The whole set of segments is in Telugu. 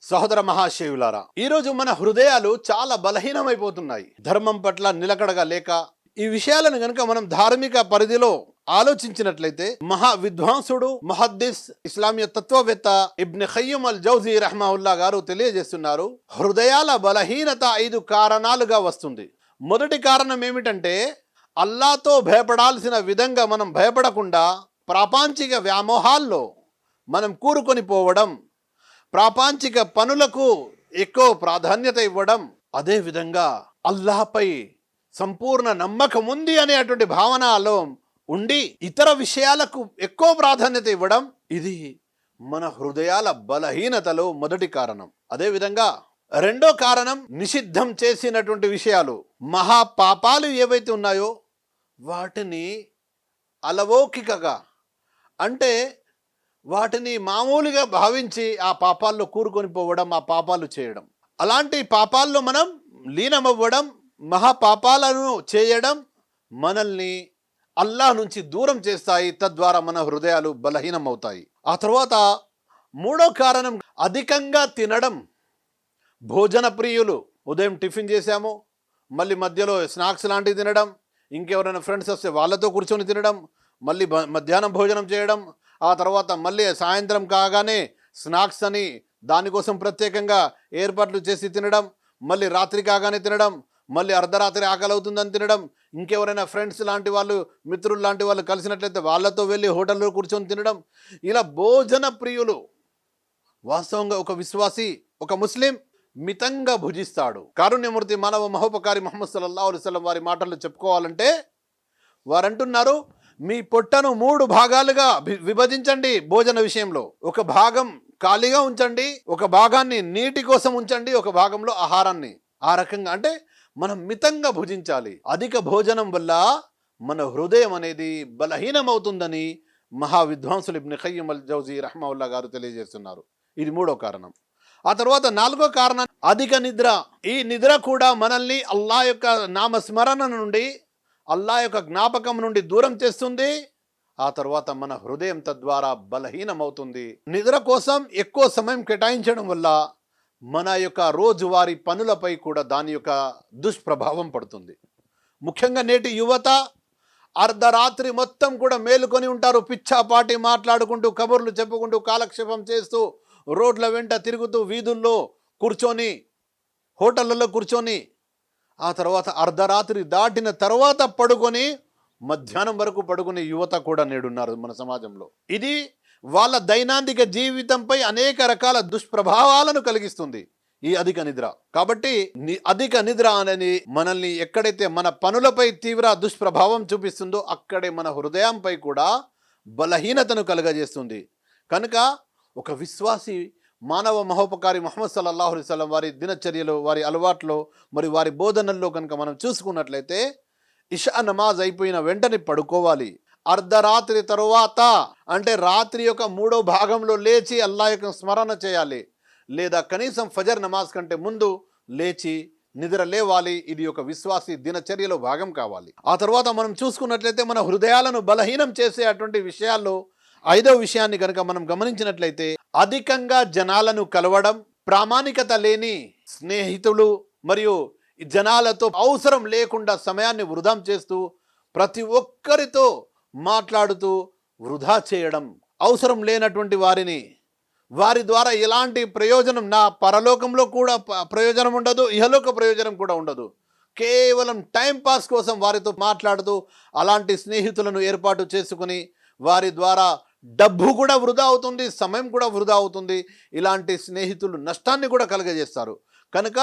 సహోదర మహాశయులారా, ఈరోజు మన హృదయాలు చాలా బలహీనమైపోతున్నాయి. ధర్మం పట్ల నిలకడగా లేక ఈ విషయాలను గనుక మనం ధార్మిక పరిధిలో ఆలోచించినట్లయితే మహా విద్వాంసుడు ముహద్దిస్ ఇస్లామీయ తత్వవేత్త ఇబ్న్ ఖయ్యిమ్ అల్ జౌజీ రహ్మహుల్లా గారు తెలియజేస్తున్నారు, హృదయాల బలహీనత 5 కారణాలుగా వస్తుంది. మొదటి కారణం ఏమిటంటే, అల్లాతో భయపడాల్సిన విధంగా మనం భయపడకుండా ప్రాపంచిక వ్యామోహాల్లో మనం కూరుకొని పోవడం, ప్రాపంచిక పనులకు ఎక్కువ ప్రాధాన్యత ఇవ్వడం, అదేవిధంగా అల్లాహపై సంపూర్ణ నమ్మకం ఉంది అనేటువంటి భావనలో ఉండి ఇతర విషయాలకు ఎక్కువ ప్రాధాన్యత ఇవ్వడం, ఇది మన హృదయాల బలహీనతలో మొదటి కారణం. అదేవిధంగా రెండో కారణం, నిషిద్ధం చేసినటువంటి విషయాలు, మహా పాపాలు ఏవైతే ఉన్నాయో వాటిని అలవౌకికగా, అంటే వాటిని మామూలుగా భావించి ఆ పాపాల్లో కూరుకొని పోవడం, ఆ పాపాలు చేయడం, అలాంటి పాపాల్లో మనం లీనమవ్వడం, మహాపాపాలను చేయడం మనల్ని అల్లాహ్ నుంచి దూరం చేస్తాయి. తద్వారా మన హృదయాలు బలహీనమవుతాయి. ఆ తర్వాత మూడో కారణం, అధికంగా తినడం. భోజన ప్రియులు, ఉదయం టిఫిన్ చేశాము, మళ్ళీ మధ్యలో స్నాక్స్ లాంటివి తినడం, ఇంకెవరైనా ఫ్రెండ్స్ వస్తే వాళ్ళతో కూర్చొని తినడం, మళ్ళీ మధ్యాహ్నం భోజనం చేయడం, ఆ తర్వాత మళ్ళీ సాయంత్రం కాగానే స్నాక్స్ అని దానికోసం ప్రత్యేకంగా ఏర్పాట్లు చేసి తినడం, మళ్ళీ రాత్రి కాగానే తినడం, మళ్ళీ అర్ధరాత్రి ఆకలి అవుతుందని తినడం, ఇంకెవరైనా ఫ్రెండ్స్ లాంటి వాళ్ళు, మిత్రులు లాంటి వాళ్ళు కలిసినట్లయితే వాళ్ళతో వెళ్ళి హోటల్లో కూర్చొని తినడం. ఇలా భోజన ప్రియులు. వాస్తవంగా ఒక విశ్వాసి, ఒక ముస్లిం మితంగా భుజిస్తాడు. కారుణ్యమూర్తి మానవ మహోపకారి ముహమ్మద్ సల్లల్లాహు అలైహి వసల్లం వారి మాటలు చెప్పుకోవాలంటే వారంటున్నారు, మీ పొట్టను 3 భాగాలుగా విభజించండి. భోజన విషయంలో ఒక భాగం ఖాళీగా ఉంచండి, ఒక భాగాన్ని నీటి కోసం ఉంచండి, ఒక భాగంలో ఆహారాన్ని. ఆ రకంగా అంటే మనం మితంగా భుజించాలి. అధిక భోజనం వల్ల మన హృదయం అనేది బలహీనమవుతుందని మహా విద్వాంసులు ఇబ్న్ ఖయ్యిమ్ అల్ జౌజీ రహ్మహుల్లా గారు తెలియజేస్తున్నారు. ఇది మూడో కారణం. ఆ తర్వాత నాలుగో కారణం, అధిక నిద్ర. ఈ నిద్ర కూడా మనల్ని అల్లాహ్ యొక్క నామస్మరణ నుండి, అల్లాహ్ యొక్క జ్ఞాపకం నుండి దూరం చేస్తుంది. ఆ తర్వాత మన హృదయం తద్వారా బలహీనమవుతుంది. నిద్ర కోసం ఎక్కువ సమయం కేటాయించడం వల్ల మన యొక్క రోజువారీ పనులపై కూడా దాని యొక్క దుష్ప్రభావం పడుతుంది. ముఖ్యంగా నేటి యువత అర్ధరాత్రి మొత్తం కూడా మేలుకొని ఉంటారు. పిచ్చాపాటి మాట్లాడుకుంటూ, కబుర్లు చెప్పుకుంటూ, కాలక్షేపం చేస్తూ, రోడ్ల వెంట తిరుగుతూ, వీధుల్లో కూర్చొని, హోటళ్ళలో కూర్చొని, ఆ తర్వాత అర్ధరాత్రి దాటిన తర్వాత పడుకొని మధ్యాహ్నం వరకు పడుకునే యువత కూడా నేడున్నారు మన సమాజంలో. ఇది వాళ్ళ దైనందిక జీవితంపై అనేక రకాల దుష్ప్రభావాలను కలిగిస్తుంది ఈ అధిక నిద్ర. కాబట్టి అధిక నిద్ర అనేది మనల్ని ఎక్కడైతే మన పనులపై తీవ్ర దుష్ప్రభావం చూపిస్తుందో అక్కడే మన హృదయంపై కూడా బలహీనతను కలుగజేస్తుంది. కనుక ఒక విశ్వాసి మానవ మహోపకారి ముహమ్మద్ సల్లల్లాహు అలైహి వసల్లం వారి దినచర్యలో, వారి అలవాట్లో, మరి వారి బోధనల్లో కనుక మనం చూసుకున్నట్లయితే, ఇషా నమాజ్ అయిపోయిన వెంటనే పడుకోవాలి. అర్ధరాత్రి తరువాత, అంటే రాత్రి యొక్క 3వ భాగంలో లేచి అల్లాహ్ యొక్క స్మరణ చేయాలి, లేదా కనీసం ఫజర్ నమాజ్ కంటే ముందు లేచి నిద్ర లేవాలి. ఇది ఒక విశ్వాసి దినచర్యలో భాగం కావాలి. ఆ తర్వాత మనం చూసుకున్నట్లయితే మన హృదయాలను బలహీనం చేసే అటువంటి విషయాల్లో 5వ విషయాన్ని కనుక మనం గమనించినట్లయితే, అధికంగా జనాలను కలవడం, ప్రామాణికత లేని స్నేహితులు, మరియు జనాలతో అవసరం లేకుండా సమయాన్ని వృధా చేస్తూ, ప్రతి ఒక్కరితో మాట్లాడుతూ వృధా చేయడం, అవసరం లేనటువంటి వారిని, వారి ద్వారా ఎలాంటి ప్రయోజనం, నా పరలోకంలో కూడా ప్రయోజనం ఉండదు, ఇహలోక ప్రయోజనం కూడా ఉండదు, కేవలం టైంపాస్ కోసం వారితో మాట్లాడుతూ అలాంటి స్నేహితులను ఏర్పాటు చేసుకుని వారి ద్వారా డబ్బు కూడా వృధా అవుతుంది, సమయం కూడా వృధా అవుతుంది. ఇలాంటి స్నేహితులు నష్టాన్ని కూడా కలుగజేస్తారు. కనుక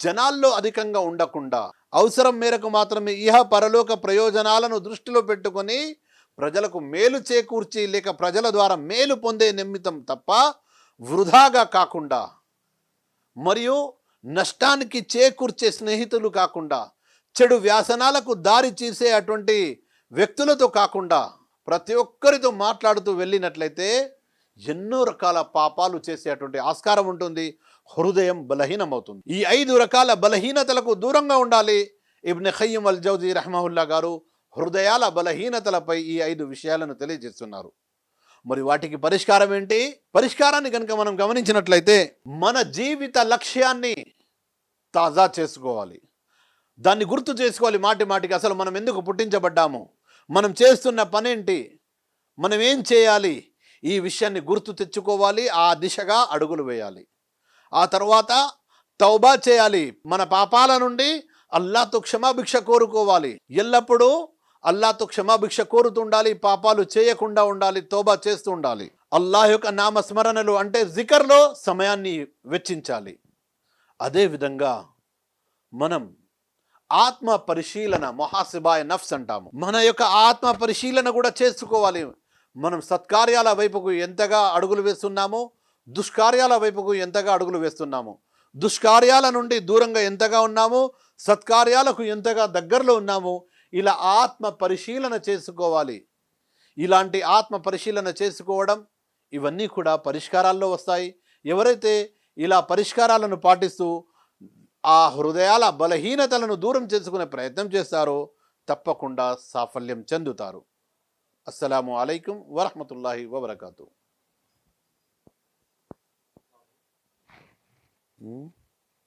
జనాల్లో అధికంగా ఉండకుండా అవసరం మేరకు మాత్రమే ఇహ పరలోక ప్రయోజనాలను దృష్టిలో పెట్టుకొని ప్రజలకు మేలు చేకూర్చి, లేక ప్రజల ద్వారా మేలు పొందే నిమిత్తం తప్ప వృధాగా కాకుండా, మరియు నష్టానికి చేకూర్చే స్నేహితులు కాకుండా, చెడు వ్యాసనాలకు దారి చేసే అటువంటి వ్యక్తులతో కాకుండా ప్రతి ఒక్కరితో మాట్లాడుతూ వెళ్ళినట్లయితే ఎన్నో రకాల పాపాలు చేసేటువంటి ఆస్కారం ఉంటుంది. హృదయం బలహీనమవుతుంది. ఈ 5 రకాల బలహీనతలకు దూరంగా ఉండాలి. ఇబ్న్ ఖయ్యిమ్ అల్ జౌజీ రహ్మహుల్లా గారు హృదయాల బలహీనతలపై ఈ 5 విషయాలను తెలియజేస్తున్నారు. మరి వాటికి పరిష్కారం ఏంటి? పరిష్కారాన్ని కనుక మనం గమనించినట్లయితే మన జీవిత లక్ష్యాన్ని తాజా చేసుకోవాలి. దాన్ని గుర్తు చేసుకోవాలి మాటి మాటికి. అసలు మనం ఎందుకు పుట్టించబడ్డాము, మనం చేస్తున్న పనేంటి, మనం ఏం చేయాలి, ఈ విషయాన్ని గుర్తు తెచ్చుకోవాలి. ఆ దిశగా అడుగులు వేయాలి. ఆ తర్వాత తౌబా చేయాలి. మన పాపాల నుండి అల్లాహ్తో క్షమాభిక్ష కోరుకోవాలి. ఎల్లప్పుడూ అల్లాహ్తో క్షమాభిక్ష కోరుతుండాలి. పాపాలు చేయకుండా ఉండాలి. తౌబా చేస్తూ ఉండాలి. అల్లాహ్ యొక్క నామస్మరణలు అంటే జికర్లో సమయాన్ని వెచ్చించాలి. అదేవిధంగా మనం ఆత్మ పరిశీలన, మొహాసిబాయ్ నఫ్స్ అంటాము, మన యొక్క ఆత్మ పరిశీలన కూడా చేసుకోవాలి. మనం సత్కార్యాల వైపుకు ఎంతగా అడుగులు వేస్తున్నామో, దుష్కార్యాల వైపుకు ఎంతగా అడుగులు వేస్తున్నాము, దుష్కార్యాల నుండి దూరంగా ఎంతగా ఉన్నామో, సత్కార్యాలకు ఎంతగా దగ్గరలో ఉన్నామో, ఇలా ఆత్మ పరిశీలన చేసుకోవాలి. ఇలాంటి ఆత్మ పరిశీలన చేసుకోవడం ఇవన్నీ కూడా పరిష్కారాల్లో వస్తాయి. ఎవరైతే ఇలా పరిష్కారాలను పాటిస్తూ ఆ హృదయాల బలహీనతలను దూరం చేసుకునే ప్రయత్నం చేస్తారో తప్పకుండా సాఫల్యం చెందుతారు. అస్సలాము అలైకుం వరహ్మతుల్లాహి వబరకాతు.